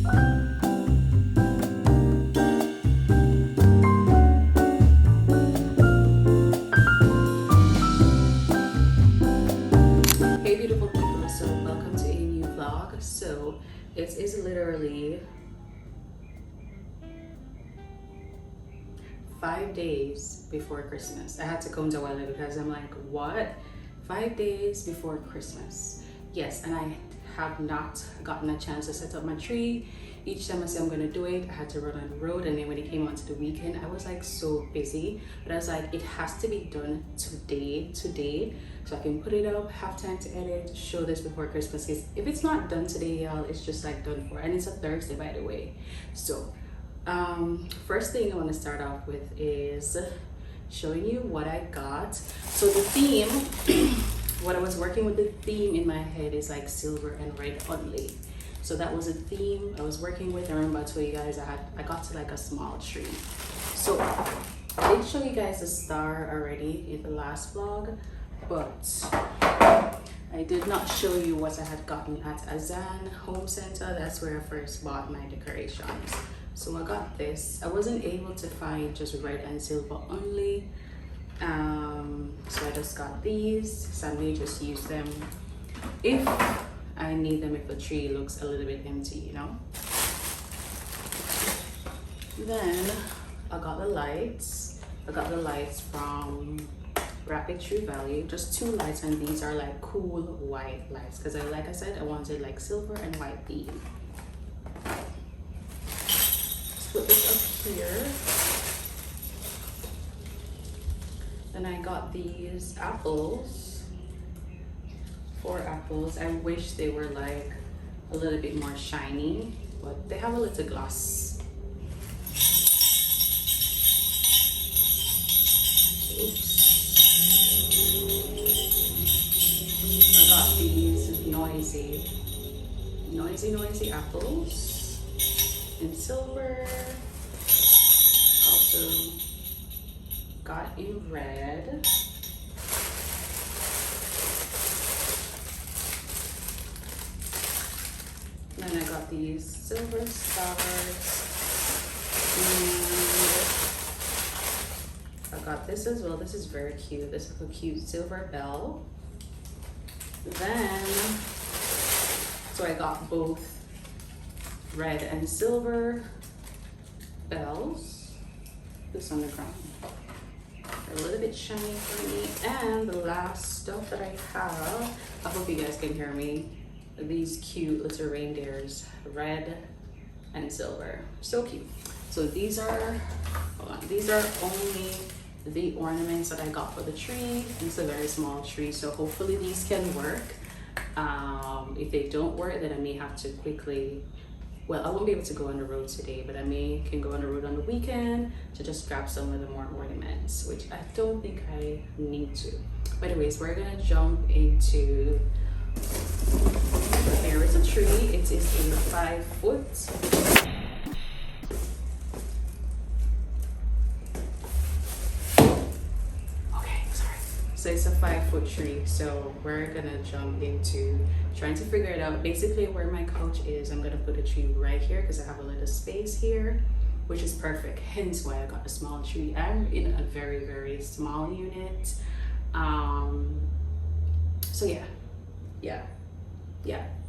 Hey beautiful people, so welcome to a new vlog. So it is literally 5 days before Christmas. I had to count a while because I'm like, what? 5 days before Christmas. Yes, and I have not gotten a chance to set up my tree. Each time I say I'm gonna do it, I had to run on the road, and then when it came onto the weekend, I was like so busy. But I was like, it has to be done today, so I can put it up, have time to edit, show this before Christmas. Because if it's not done today, y'all, it's just like done for. And it's a Thursday, by the way. So first thing I want to start off with is showing you what I got. So the theme, what I was working with, the theme in my head is like silver and red only. So that was a theme I was working with. I remember I told you guys I got to like a small tree. So I did show you guys a star already in the last vlog, but I did not show you what I had gotten at Azan Home Center. That's where I first bought my decorations. So I got this. I wasn't able to find just red and silver only. So I just got these. So I may just use them if I need them, if the tree looks a little bit empty, you know. Then I got the lights. I got the lights from Rapid True Value, just 2 lights, and these are like cool white lights because like I said, I wanted like silver and white theme. Let's put this up here. Then I got these apples. 4 apples. I wish they were like a little bit more shiny, but they have a little gloss. Oops. I got these noisy apples in silver. Also got in red. Then I got these silver stars, and I got this as well. This is very cute. This is a cute silver bell. Then, so I got both red and silver bells. This on the ground. They're a little bit shiny for me. And the last stuff that I have, I hope you guys can hear me. These cute little reindeers, red and silver, so cute. So these are, these are only the ornaments that I got for the tree. It's a very small tree, so hopefully these can work. If they don't work, then I may have to quickly, well, I won't be able to go on the road today, but I can go on the road on the weekend to just grab some of the more ornaments, which I don't think I need to. But anyways, we're gonna jump into, here is a tree. It is a 5 foot. Okay, sorry. So it's a 5 foot tree. So we're gonna jump into trying to figure it out. Basically, where my couch is, I'm gonna put a tree right here because I have a little space here, which is perfect. Hence why I got a small tree. I'm in a very, very small unit. So yeah,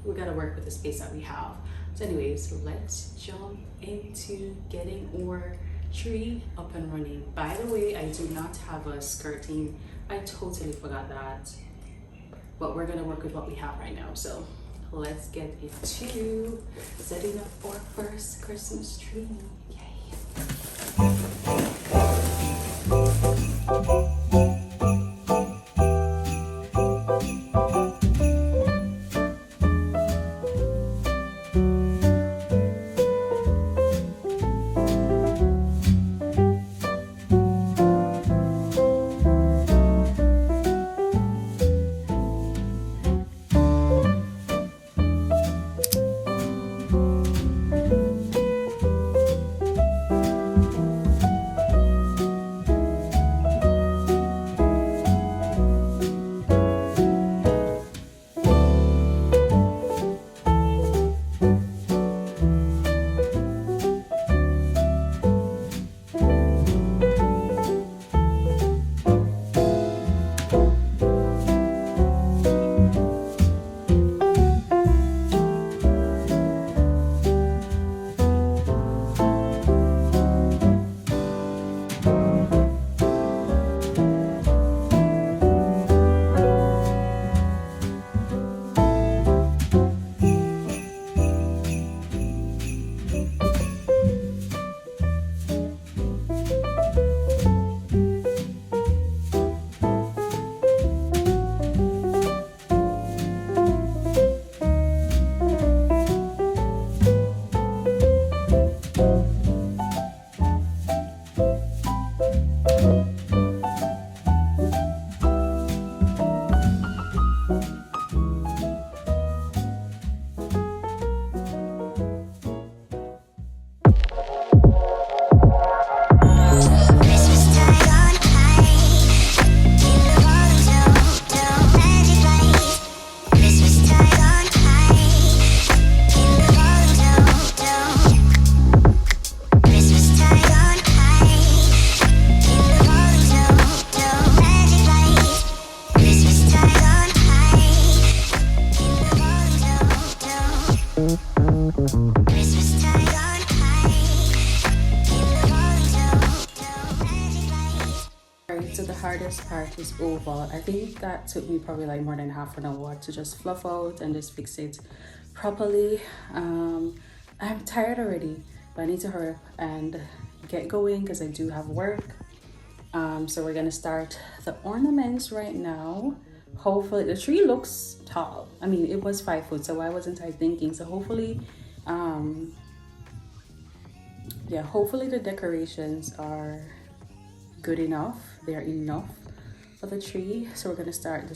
we gotta work with the space that we have. So anyways, let's jump into getting our tree up and running. By the way, I do not have a skirting. I totally forgot that, but we're gonna work with what we have right now. So let's get into setting up our first Christmas tree. Yay. hardest part is over. I think that took me probably like more than half an hour to just fluff out and just fix it properly. I'm tired already, but I need to hurry up and get going because I do have work. So we're gonna start the ornaments right now. Hopefully the tree looks tall. I mean, it was 5 foot, so why wasn't I thinking? So hopefully, yeah, hopefully the decorations are good enough. They're enough for the tree. So we're gonna start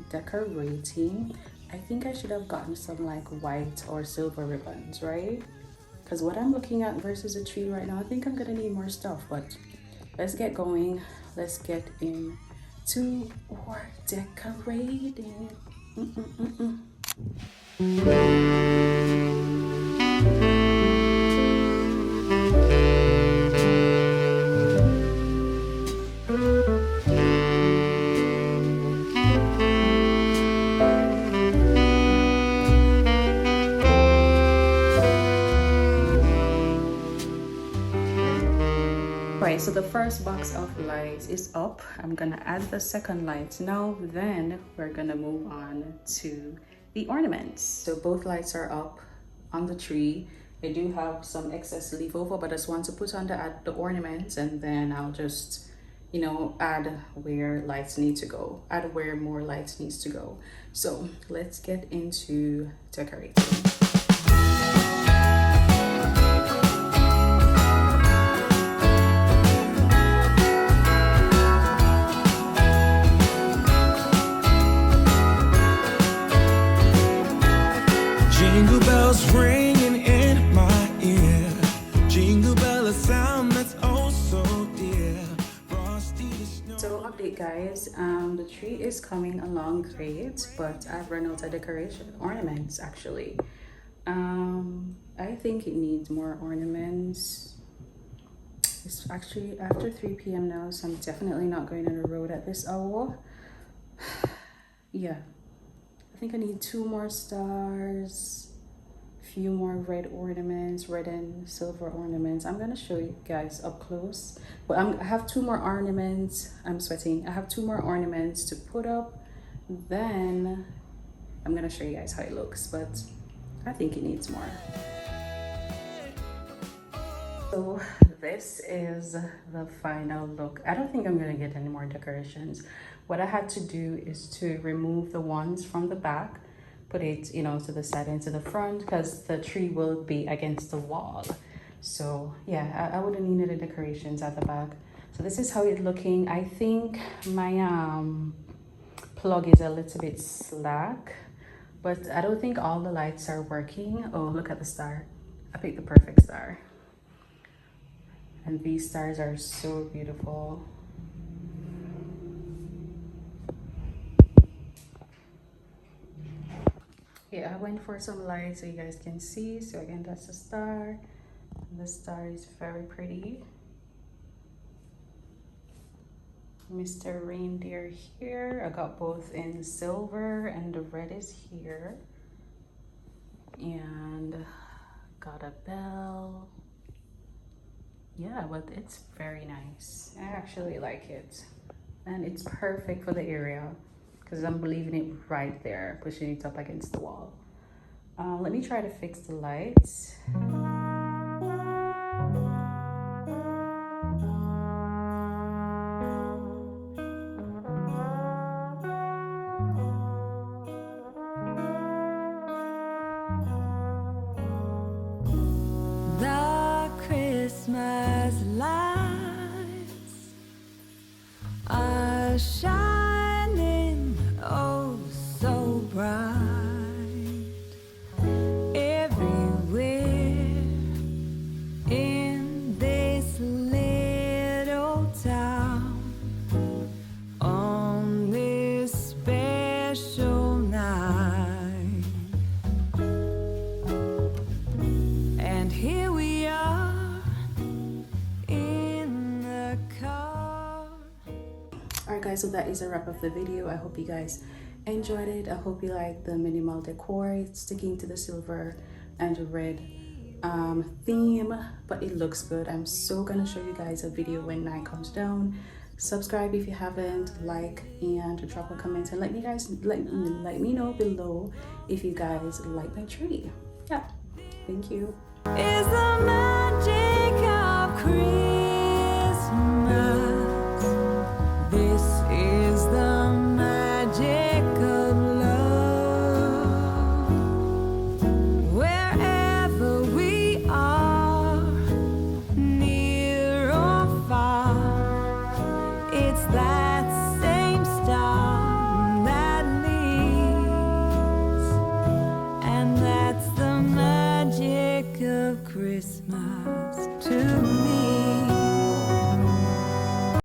decorating. I think I should have gotten some like white or silver ribbons, right? Because what I'm looking at versus a tree right now, I think I'm gonna need more stuff, but let's get going. Let's get into our decorating. Right, so the first box of lights is up. I'm gonna add the second light now. Then we're gonna move on to the ornaments. So both lights are up on the tree. I do have some excess leaf over, but I just want to put on the ornaments, and then I'll just, you know, add where lights need to go, add where more lights needs to go. So let's get into decorating. Jingle bells ringing in my ear. Jingle bell, a sound that's oh so dear. Frosty the snow. So update guys, the tree is coming along great, but I've run out of decoration ornaments actually. I think it needs more ornaments. It's actually after 3 p.m. now, so I'm definitely not going on the road at this hour. Yeah, I think I need 2 more stars, a few more red ornaments, red and silver ornaments. I'm gonna show you guys up close, but I have 2 more ornaments. I'm sweating. I have 2 more ornaments to put up. Then I'm gonna show you guys how it looks, but I think it needs more. So this is the final look. I don't think I'm gonna get any more decorations. What I had to do is to remove the ones from the back, put it, you know, to the side and to the front, because the tree will be against the wall. So yeah, I would have needed the decorations at the back. So this is how it's looking. I think my plug is a little bit slack, but I don't think all the lights are working. Oh, look at the star. I picked the perfect star. And these stars are so beautiful. Yeah, I went for some light so you guys can see. So again, that's a star. The star is very pretty. Mr. Reindeer here. I got both in silver and the red is here. And got a bell. Yeah, but it's very nice. I actually like it. And it's perfect for the area because I'm leaving it right there, pushing it up against the wall. Let me try to fix the lights. The Christmas lights are shining oh so bright everywhere in this little town on this special night. And here we are in the car. Alright guys, so that is a wrap of the video. I hope you guys enjoyed it. I hope you like the minimal decor. It's sticking to the silver and the red theme, but it looks good. I'm so gonna show you guys a video when night comes down. Subscribe if you haven't, like, and drop a comment, and let me know below if you guys like my tree. Yeah, thank you. Is the magic of Christmas. This is the magic of love. Wherever we are, near or far, it's that same star that leads, and that's the magic of Christmas.